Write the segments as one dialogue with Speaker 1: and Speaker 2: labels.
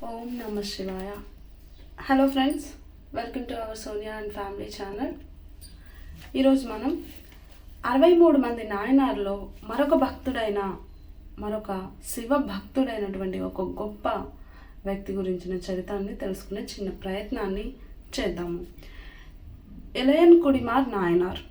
Speaker 1: ఓం నమ శివాయ. Hello friends, welcome to our Sonia and family channel. ఈరోజు మనం 63 మంది నాయనార్లో మరొక శివ భక్తుడైనటువంటి ఒక గొప్ప వ్యక్తి గురించిన చరిత్రని తెలుసుకునే చిన్న ప్రయత్నాన్ని చేద్దాము. ఇలయన్కుడిమార్ నాయనార్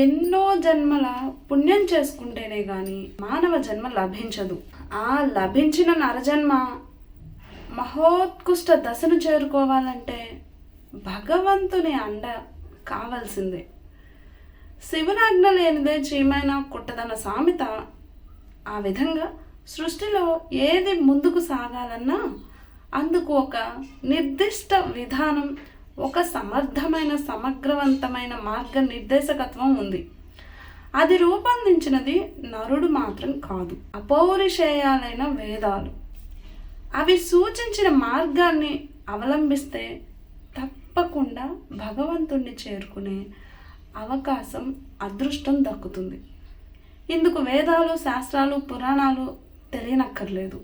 Speaker 1: ఎన్నో జన్మల పుణ్యం చేసుకుంటేనే కానీ మానవ జన్మ లభించదు. ఆ లభించిన నరజన్మ మహోత్కృష్ట దశను చేరుకోవాలంటే భగవంతుని అండ కావాల్సిందే. శివునాజ్ఞ లేనిదే చీమైనా కుట్టదన్న సామెత. ఆ విధంగా సృష్టిలో ఏది ముందుకు సాగాలన్నా అందుకు ఒక నిర్దిష్ట విధానం, ఒక సమర్థమైన సమగ్రవంతమైన మార్గ నిర్దేశకత్వం ఉంది. అది రూపొందించినది నరుడు మాత్రం కాదు, అపౌరుషేయాలైన వేదాలు. అవి సూచించిన మార్గాన్ని అవలంబిస్తే తప్పకుండా భగవంతుణ్ణి చేరుకునే అవకాశం, అదృష్టం దక్కుతుంది. ఇందుకు వేదాలు, శాస్త్రాలు, పురాణాలు తెలియనక్కర్లేదు.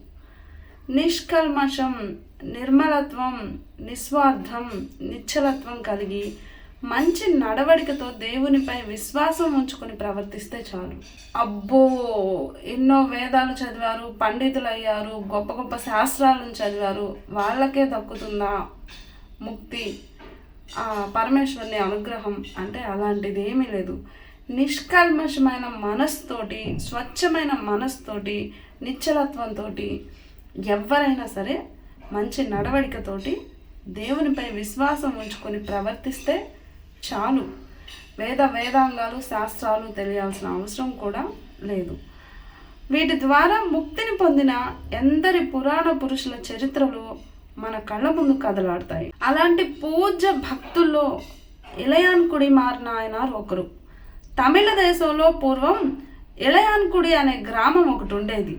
Speaker 1: నిష్కల్మషం, నిర్మలత్వం, నిస్వార్థం, నిశ్చలత్వం కలిగి మంచి నడవడికతో దేవునిపై విశ్వాసం ఉంచుకొని ప్రవర్తిస్తే చాలు. అబ్బో, ఎన్నో వేదాలు చదివారు, పండితులు అయ్యారు, గొప్ప గొప్ప శాస్త్రాలను చదివారు, వాళ్ళకే దక్కుతుందా ముక్తి, పరమేశ్వరుని అనుగ్రహం అంటే అలాంటిది ఏమీ లేదు. నిష్కల్మషమైన మనస్తోటి, స్వచ్ఛమైన మనస్తోటి, నిశ్చలత్వంతో ఎవరైనా సరే మంచి నడవడికతోటి దేవునిపై విశ్వాసం ఉంచుకొని ప్రవర్తిస్తే చాలు. వేదాంగాలు, శాస్త్రాలు తెలియాల్సిన అవసరం కూడా లేదు. వీటి ద్వారా ముక్తిని పొందిన ఎందరి పురాణ పురుషుల చరిత్రలు మన కళ్ళ ముందు కదలాడతాయి. అలాంటి పూజ్య భక్తుల్లో ఇలయాన్కుడిమార్ నాయనార్ ఒకరు. తమిళ దేశంలో పూర్వం ఇలయాన్కుడి అనే గ్రామం ఒకటి ఉండేది.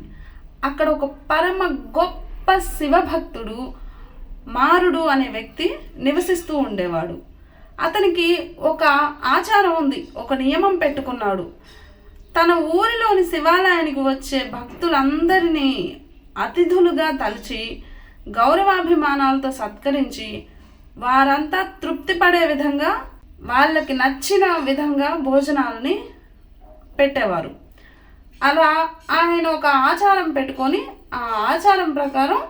Speaker 1: అక్కడ ఒక పరమ గొప్ప శివభక్తుడు మారుడు అనే వ్యక్తి నివసిస్తూ ఉండేవాడు. అతనికి ఒక ఆచారం ఉంది, ఒక నియమం పెట్టుకున్నాడు. తన ఊరిలోని శివాలయానికి వచ్చే భక్తులందరినీ అతిథులుగా తలచి గౌరవాభిమానాలతో సత్కరించి వారంతా తృప్తి పడే విధంగా, వాళ్ళకి నచ్చిన విధంగా భోజనాలని పెట్టేవారు. అలా ఆయన ఒక ఆచారం పెట్టుకొని ఆ ఆచారం ప్రకారం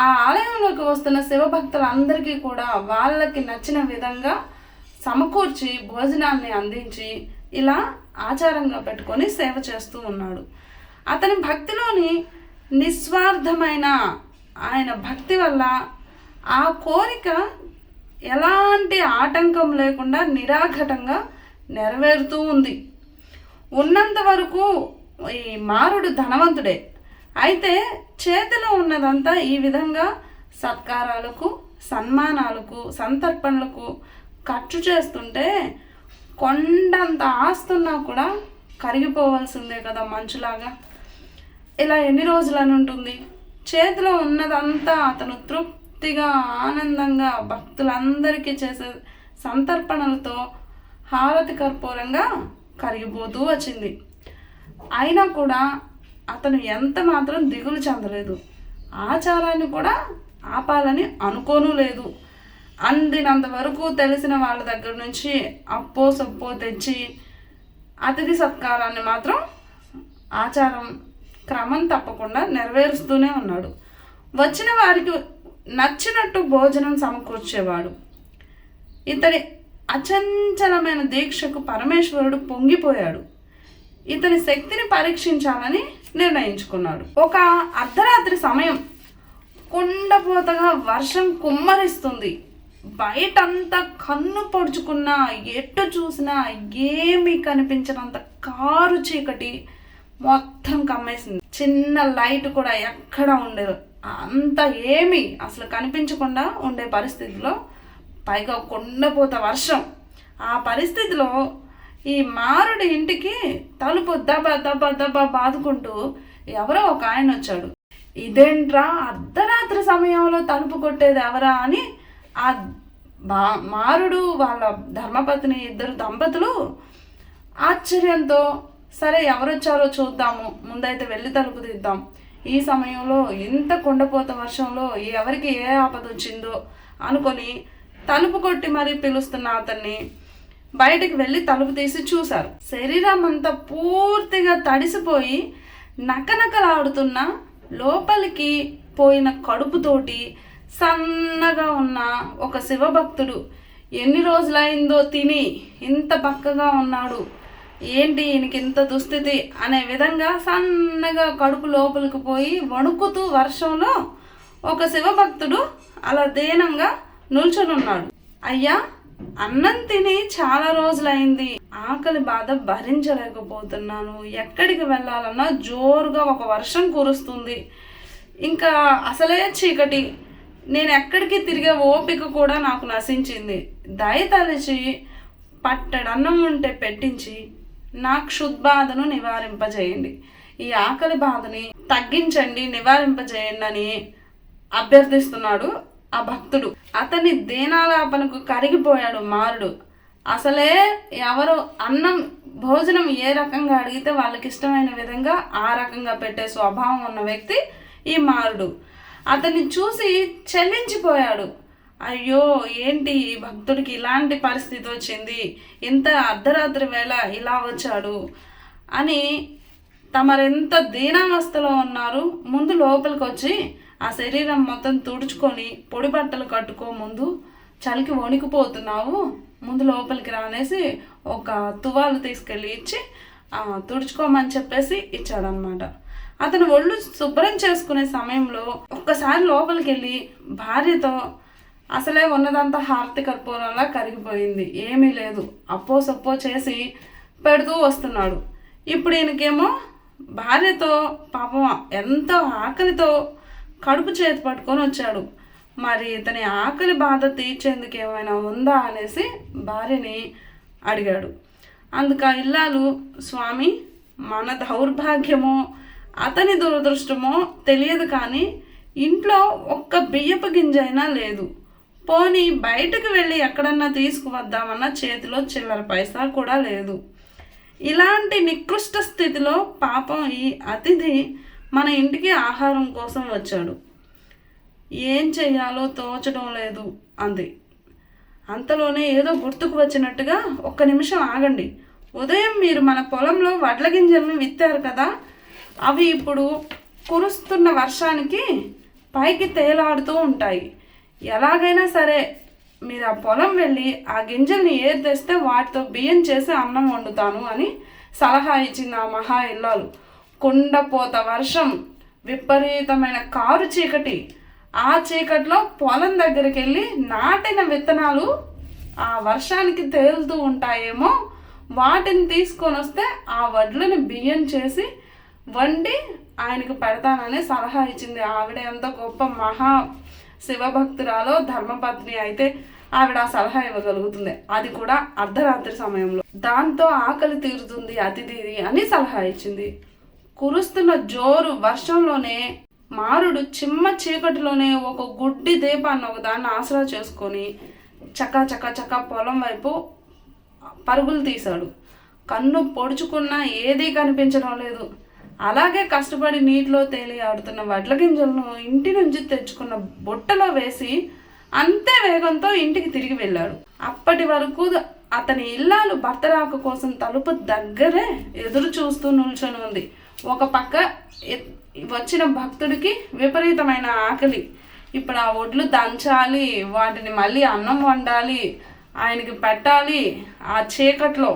Speaker 1: ఆ ఆలయంలోకి వస్తున్న శివభక్తులందరికీ కూడా వాళ్ళకి నచ్చిన విధంగా సమకూర్చి భోజనాన్ని అందించి ఇలా ఆచారంగా పెట్టుకొని సేవ చేస్తూ ఉన్నాడు. అతని భక్తిలోని నిస్వార్థమైన ఆయన భక్తి వల్ల ఆ కోరిక ఎలాంటి ఆటంకం లేకుండా నిరాఘటంగా నెరవేరుతూ ఉంది. ఉన్నంత వరకు ఈ మారుడు ధనవంతుడే. అయితే చేతిలో ఉన్నదంతా ఈ విధంగా సత్కారాలకు, సన్మానాలకు, సంతర్పణలకు ఖర్చు చేస్తుంటే కొండంత ఆస్తున్నా కూడా కరిగిపోవాల్సిందే కదా మంచులాగా. ఇలా ఎన్ని రోజులని ఉంటుంది? చేతిలో ఉన్నదంతా అతను తృప్తిగా, ఆనందంగా భక్తులందరికీ చేసే సంతర్పణలతో హారతి కర్పూరంగా కరిగిపోతూ వచ్చింది. అయినా కూడా అతను ఎంత మాత్రం దిగులు చెందలేదు. ఆచారాన్ని కూడా ఆపాలని అనుకోనూ లేదు. అందినంత వరకు తెలిసిన వాళ్ళ దగ్గర నుంచి అప్పో సప్పో తెచ్చి అతిథి సత్కారాన్ని మాత్రం ఆచారం క్రమం తప్పకుండా నెరవేరుస్తూనే ఉన్నాడు. వచ్చిన వారికి నచ్చినట్టు భోజనం సమకూర్చేవాడు. ఇతని అచంచలమైన దీక్షకు పరమేశ్వరుడు పొంగిపోయాడు. ఇతని శక్తిని పరీక్షించాలని నిర్ణయించుకున్నాడు. ఒక అర్ధరాత్రి సమయం, కుండపోతగా వర్షం కుమ్మరిస్తుంది. బయటంతా కన్ను పొడుచుకున్నా, ఎటు చూసినా ఏమీ కనిపించినంత కారు చీకటి మొత్తం కమ్మేసింది. చిన్న లైట్ కూడా ఎక్కడ ఉండేది, అంత ఏమీ అసలు కనిపించకుండా ఉండే పరిస్థితిలో, పైగా కుండపోత వర్షం. ఆ పరిస్థితిలో ఈ మారుడి ఇంటికి తలుపు దబా దబా దబా బాదుకుంటూ ఎవరో ఒక ఆయన వచ్చాడు. ఇదేంట్రా అర్ధరాత్రి సమయంలో తలుపు కొట్టేది ఎవరా అని ఆ మారుడు వాళ్ళ ధర్మపత్ని ఇద్దరు దంపతులు ఆశ్చర్యంతో, సరే ఎవరొచ్చారో చూద్దాము, ముందైతే వెళ్ళి తలుపు తీద్దాం, ఈ సమయంలో ఇంత కుండపోత వర్షంలో ఎవరికి ఏ ఆపద వచ్చిందో అనుకొని తలుపు కొట్టి మరీ పిలుస్తున్న అతన్ని బయటికి వెళ్ళి తలుపు తీసి చూశారు. శరీరం అంతా పూర్తిగా తడిసిపోయి నకనకలాడుతున్న, లోపలికి పోయిన కడుపుతోటి సన్నగా ఉన్న ఒక శివభక్తుడు ఎన్ని రోజులైందో తిని ఇంత బక్కగా ఉన్నాడు, ఏంటి ఈయనకి ఇంత దుస్థితి అనే విధంగా సన్నగా కడుపు లోపలికి పోయి వణుకుతూ వర్షంలో ఒక శివభక్తుడు అలా దీనంగా నిల్చొనున్నాడు. అయ్యా, అన్నం తిని చాలా రోజులైంది, ఆకలి బాధ భరించలేకపోతున్నాను, ఎక్కడికి వెళ్ళాలన్నా జోరుగా ఒక వర్షం కురుస్తుంది, ఇంకా అసలే చీకటి, నేను ఎక్కడికి తిరిగే ఓపిక కూడా నాకు నశించింది, దయతలిచి పట్టడన్నం ఉంటే పెట్టించి నా క్షుద్బాధను నివారింపజేయండి, ఈ ఆకలి బాధని తగ్గించండి, నివారింపజేయండి అని అభ్యర్థిస్తున్నాడు ఆ భక్తుడు. అతని దీనాలాపనకు కరిగిపోయాడు మారుడు. అసలే ఎవరు అన్నం భోజనం ఏ రకంగా అడిగితే వాళ్ళకి ఇష్టమైన విధంగా ఆ రకంగా పెట్టే స్వభావం ఉన్న వ్యక్తి ఈ మారుడు. అతన్ని చూసి చెల్లించిపోయాడు. అయ్యో, ఏంటి ఈ భక్తుడికి ఇలాంటి పరిస్థితి వచ్చింది, ఇంత అర్ధరాత్రి వేళ ఇలా వచ్చాడు అని తమరెంత దీనావస్థలో ఉన్నారు, ముందు లోపలికి వచ్చి ఆ శరీరం మొత్తం తుడుచుకొని పొడి బట్టలు కట్టుకో, ముందు చలికి వణికిపోతున్నావు, ముందు లోపలికి రానేసి ఒక తువాలు తీసుకెళ్ళి ఇచ్చి తుడుచుకోమని చెప్పేసి ఇచ్చాడనమాట. అతను ఒళ్ళు శుభ్రం చేసుకునే సమయంలో ఒక్కసారి లోపలికి వెళ్ళి భార్యతో అసలే ఉన్నదంతా హారతి కర్పూరంలా కరిగిపోయింది, ఏమీ లేదు, అప్పో సప్పో చేసి పెడుతూ వస్తున్నాడు. ఇప్పుడు ఈయనకేమో భార్యతో పాపం ఎంతో ఆకలితో కడుపు చేతి పట్టుకొని వచ్చాడు. మరి ఇతని ఆకలి బాధ తీర్చేందుకు ఏమైనా ఉందా అనేసి భార్యని అడిగాడు. అందుకు ఆ ఇల్లాలు, స్వామి, మన దౌర్భాగ్యమో అతని దురదృష్టమో తెలియదు కానీ ఇంట్లో ఒక్క బియ్యపు గింజ అయినా లేదు, పోనీ బయటకు వెళ్ళి ఎక్కడన్నా తీసుకువద్దామన్నా చేతిలో చిల్లర పైసా కూడా లేదు. ఇలాంటి నికృష్ట స్థితిలో పాపం ఈ అతిథి మన ఇంటికి ఆహారం కోసం వచ్చాడు, ఏం చెయ్యాలో తోచడం లేదు అంది. అంతలోనే ఏదో గుర్తుకు వచ్చినట్టుగా, ఒక్క నిమిషం ఆగండి, ఉదయం మీరు మన పొలంలో వడ్ల గింజలను విత్తారు కదా, అవి ఇప్పుడు కురుస్తున్న వర్షానికి పైకి తేలాడుతూ ఉంటాయి, ఎలాగైనా సరే మీరు ఆ పొలం వెళ్ళి ఆ గింజల్ని ఏరి తెస్తే వాటితో బియ్యం చేసి అన్నం వండుతాను అని సలహా ఇచ్చింది ఆ మహా ఇల్లాలు. కుండపోత వర్షం, విపరీతమైన కారు చీకటి, ఆ చీకట్లో పొలం దగ్గరికి వెళ్ళి నాటిన విత్తనాలు ఆ వర్షానికి తేలుతూ ఉంటాయేమో, వాటిని తీసుకొని వస్తే ఆ వడ్లని బియ్యం చేసి వండి ఆయనకు పెడతానని సలహా ఇచ్చింది. ఆవిడ ఎంత గొప్ప మహా శివభక్తురాలో ధర్మపత్ని అయితే ఆవిడ ఆ సలహా ఇవ్వగలుగుతుంది, అది కూడా అర్ధరాత్రి సమయంలో. దాంతో ఆకలి తీరుతుంది అతిథిది అని సలహా ఇచ్చింది. కురుస్తున్న జోరు వర్షంలోనే మారుడు చిమ్మ చీకటిలోనే ఒక గుడ్డి దీపాన్ని ఒకదాన్ని ఆసరా చేసుకొని చకా చకా చకా పొలం వైపు పరుగులు తీశాడు. కన్ను పొడుచుకున్నా ఏదీ కనిపించడం లేదు. అలాగే కష్టపడి నీటిలో తేలి ఆడుతున్న వడ్ల గింజలను ఇంటి నుంచి తెచ్చుకున్న బుట్టలో వేసి అంతే వేగంతో ఇంటికి తిరిగి వెళ్ళాడు. అప్పటి వరకు అతని ఇల్లాలు భర్త రాక కోసం తలుపు దగ్గరే ఎదురు చూస్తూ నిల్చొని ఉంది. ఒక పక్క వచ్చిన భక్తుడికి విపరీతమైన ఆకలి, ఇప్పుడు ఆ వడ్లు దంచాలి, వాటిని మళ్ళీ అన్నం వండాలి, ఆయనకి పెట్టాలి. ఆ చీకట్లో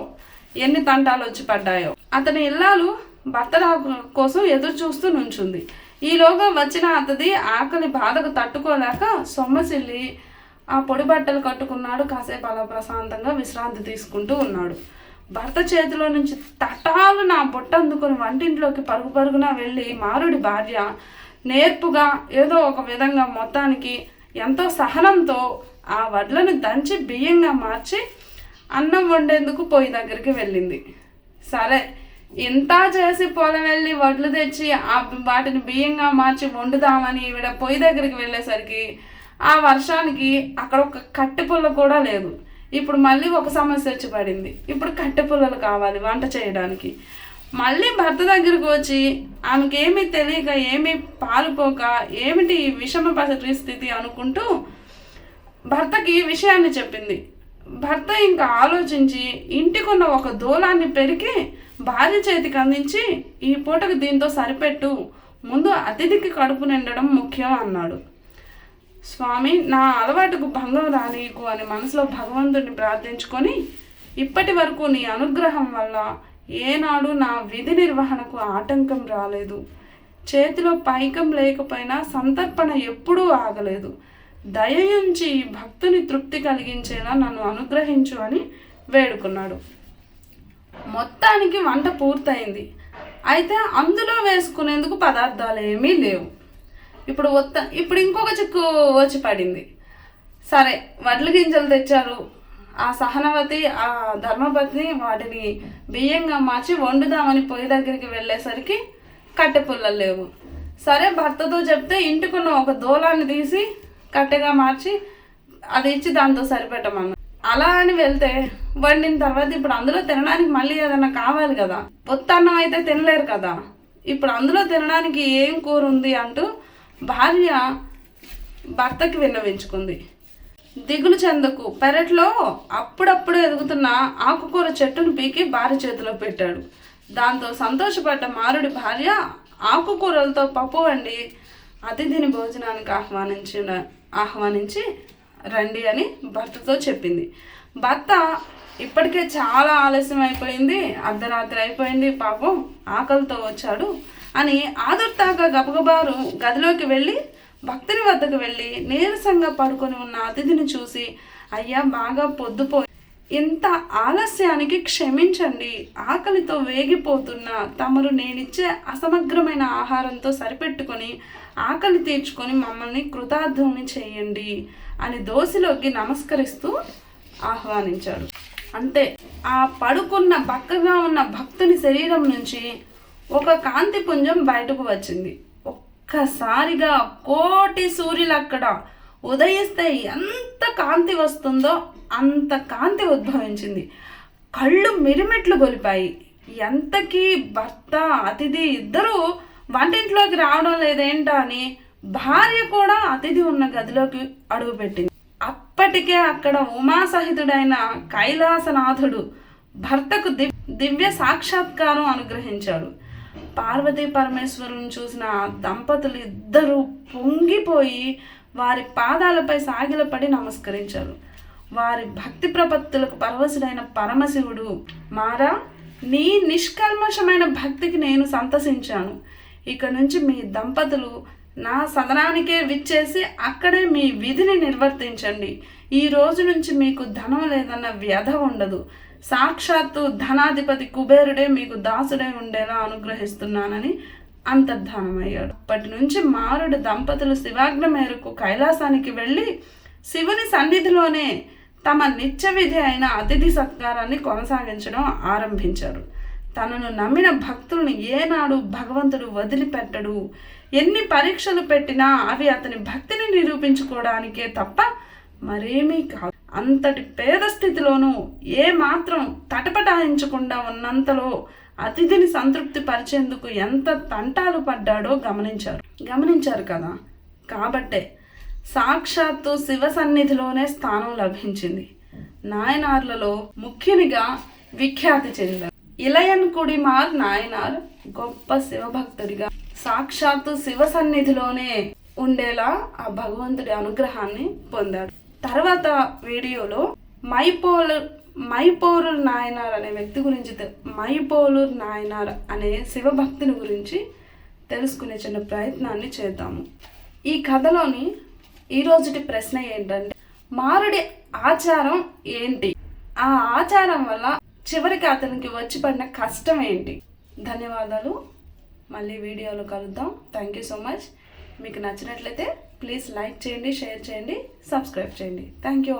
Speaker 1: ఎన్ని తంటాలు వచ్చి పడ్డాయో. అతని ఇల్లాలు భర్త రాక కోసం ఎదురు చూస్తూ నుంచుంది. ఈలోగా వచ్చిన అతది ఆకలి బాధకు తట్టుకోలేక సొమ్మసిల్లి ఆ పొడి బట్టలు కట్టుకున్నాడు. కాసేపు అలా ప్రశాంతంగా విశ్రాంతి తీసుకుంటూ ఉన్నాడు. భర్త చేతిలో నుంచి తటాలు నా బొట్ట అందుకొని వంటింట్లోకి పరుగు పరుగున వెళ్ళి మారుడి భార్య నేర్పుగా ఏదో ఒక విధంగా మొత్తానికి ఎంతో సహనంతో ఆ వడ్లను దంచి బియ్యంగా మార్చి అన్నం వండేందుకు పొయ్యి దగ్గరికి వెళ్ళింది. సరే, ఇంత చేసి పొలం వెళ్ళి వడ్లు తెచ్చి వాటిని బియ్యంగా మార్చి వండుదామని ఈవిడ పొయ్యి దగ్గరికి వెళ్ళేసరికి ఆ వర్షానికి అక్కడ ఒక కట్టె పుల్ల కూడా లేదు. ఇప్పుడు మళ్ళీ ఒక సమస్య వచ్చి పడింది. ఇప్పుడు కట్టె పుల్లలు కావాలి వంట చేయడానికి. మళ్ళీ భర్త దగ్గరకు వచ్చి ఆమెకి ఏమీ తెలియక ఏమీ పాలుపోక ఏమిటి ఈ విషమ పరిస్థితి అనుకుంటూ భర్తకి విషయాన్ని చెప్పింది. భర్త ఇంకా ఆలోచించి ఇంటికున్న ఒక దూలాన్ని పెరికి భార్య చేతికి అందించి, ఈ పూటకు దీంతో సరిపెట్టు, ముందు అతిథికి కడుపు నిండడం ముఖ్యం అన్నాడు. స్వామి, నా అలవాటుకు భంగం రానీకు అని మనసులో భగవంతుడిని ప్రార్థించుకొని, ఇప్పటి వరకు నీ అనుగ్రహం వల్ల ఏనాడు నా విధి నిర్వహణకు ఆటంకం రాలేదు. చేతిలో పైకం లేకపోయినా సంతర్పణ ఎప్పుడూ ఆగలేదు. దయయుంచి భక్తుని తృప్తి కలిగించేలా నన్ను అనుగ్రహించు అని వేడుకున్నాడు. మొత్తానికి వంట పూర్తయింది. అయితే అందులో వేసుకునేందుకు పదార్థాలు ఏమీ లేవు. ఇప్పుడు ఇంకొక చిక్కు వచ్చి పడింది. సరే, వడ్ల గింజలు తెచ్చారు. ఆ సహనవతి, ఆ ధర్మపత్ని వాటిని బియ్యంగా మార్చి వండుదామని పొయ్యి దగ్గరికి వెళ్ళేసరికి కట్టె పుల్లలు లేవు. సరే, భర్తతో చెప్తే ఇంటికున్న ఒక దూలాన్ని తీసి కట్టెగా మార్చి అది ఇచ్చి దాంతో సరిపెట్టమన్నా. అలా అని వెళ్తే వండిన తర్వాత ఇప్పుడు అందులో తినడానికి మళ్ళీ ఏదైనా కావాలి కదా. పొత్తన్నం అయితే తినలేరు కదా. ఇప్పుడు అందులో తినడానికి ఏం కూర ఉంది అంటూ భార్య భర్తకి విన్నవించుకుంది. దిగులు చెందకు, పెరట్లో అప్పుడప్పుడు ఎదుగుతున్న ఆకుకూర చెట్టును పీకి భార్య చేతిలో పెట్టాడు. దాంతో సంతోషపడ్డ మారుడి భార్య ఆకుకూరలతో పప్పు వండి అతిథిని భోజనానికి ఆహ్వానించి రండి అని భర్తతో చెప్పింది. భర్త ఇప్పటికే చాలా ఆలస్యం అయిపోయింది, అర్ధరాత్రి అయిపోయింది, పాపం ఆకలితో వచ్చాడు అని ఆదుర్తాగా గబగబారు గదిలోకి వెళ్ళి భక్తుని వద్దకు వెళ్ళి నీరసంగా పడుకొని ఉన్న అతిథిని చూసి, అయ్యా, బాగా పొద్దుపోయి ఇంత ఆలస్యానికి క్షమించండి. ఆకలితో వేగిపోతున్న తమరు నేనిచ్చే అసమగ్రమైన ఆహారంతో సరిపెట్టుకొని ఆకలి తీర్చుకొని మమ్మల్ని కృతార్థుని చేయండి అని దోసిలోకి నమస్కరిస్తూ ఆహ్వానించాడు. అంతే, ఆ పడుకున్న బక్కగా ఉన్న భక్తుని శరీరం నుంచి ఒక కాంతి పుంజం బయటకు వచ్చింది. ఒక్కసారిగా కోటి సూర్యులు అక్కడ ఉదయిస్తే ఎంత కాంతి వస్తుందో అంత కాంతి ఉద్భవించింది. కళ్ళు మిరిమెట్లు గొలిపాయి. ఎంతకీ భర్త అతిథి ఇద్దరూ వంటింట్లోకి రావడం లేదేంటా అని భార్య కూడా అతిథి ఉన్న గదిలోకి అడుగుపెట్టింది. అప్పటికే అక్కడ ఉమాసహితుడైన కైలాసనాథుడు భర్తకు దివ్య సాక్షాత్కారం అనుగ్రహించాడు. పార్వతీ పరమేశ్వరుని చూసిన దంపతులు ఇద్దరూ పొంగిపోయి వారి పాదాలపై సాగిలపడి నమస్కరించారు. వారి భక్తి ప్రపత్తులకు పరవశుడైన పరమశివుడు, మారా, నీ నిష్కల్మషమైన భక్తికి నేను సంతసించాను. ఇక నుంచి మీ దంపతులు నా సదనానికే విచ్చేసి అక్కడే మీ విధిని నిర్వర్తించండి. ఈ రోజు నుంచి మీకు ధనం లేదన్న వ్యధ ఉండదు. సాక్షాత్తు ధనాధిపతి కుబేరుడే మీకు దాసుడై ఉండేలా అనుగ్రహిస్తున్నానని అంతర్ధానమయ్యాడు. అప్పటి నుంచి మారుడు దంపతులు శివాజ్ఞ మేరకు కైలాసానికి వెళ్ళి శివుని సన్నిధిలోనే తమ నిత్య విధి అయిన అతిథి సత్కారాన్ని కొనసాగించడం ఆరంభించారు. తనను నమ్మిన భక్తులను ఏనాడు భగవంతుడు వదిలిపెట్టడు. ఎన్ని పరీక్షలు పెట్టినా అవి అతని భక్తిని నిరూపించుకోవడానికే తప్ప మరేమీ కాదు. అంతటి పేద స్థితిలోనూ ఏ మాత్రం తటపటాయించకుండా ఉన్నంతలో అతిథిని సంతృప్తి పరిచేందుకు ఎంత తంటాలు పడ్డాడో గమనించారు కదా. కాబట్టే సాక్షాత్తు శివ సన్నిధిలోనే స్థానం లభించింది. నాయనార్లలో ముఖ్యునిగా విఖ్యాతి చెందారు. ఇలయన్ కుడిమార్ నాయనార్ గొప్ప శివభక్తుడిగా సాక్షాత్తు శివ సన్నిధిలోనే ఉండేలా ఆ భగవంతుడి అనుగ్రహాన్ని పొందాడు. తర్వాత వీడియోలో మైపోలూర్ నాయనార్ అనే వ్యక్తి గురించి, మైపోలూర్ నాయనార్ అనే శివభక్తుని గురించి తెలుసుకునే చిన్న ప్రయత్నాన్ని చేద్దాము. ఈ కథలోని ఈరోజుటి ప్రశ్న ఏంటంటే, మారుడి ఆచారం ఏంటి? ఆ ఆచారం వల్ల చివరికి అతనికి వచ్చి పడిన కష్టం ఏంటి? ధన్యవాదాలు. మళ్ళీ వీడియోలో కలుద్దాం. Thank you so much. మీకు నచ్చినట్లయితే ప్లీజ్ లైక్ చేయండి, షేర్ చేయండి, సబ్స్క్రైబ్ చేయండి. Thank you.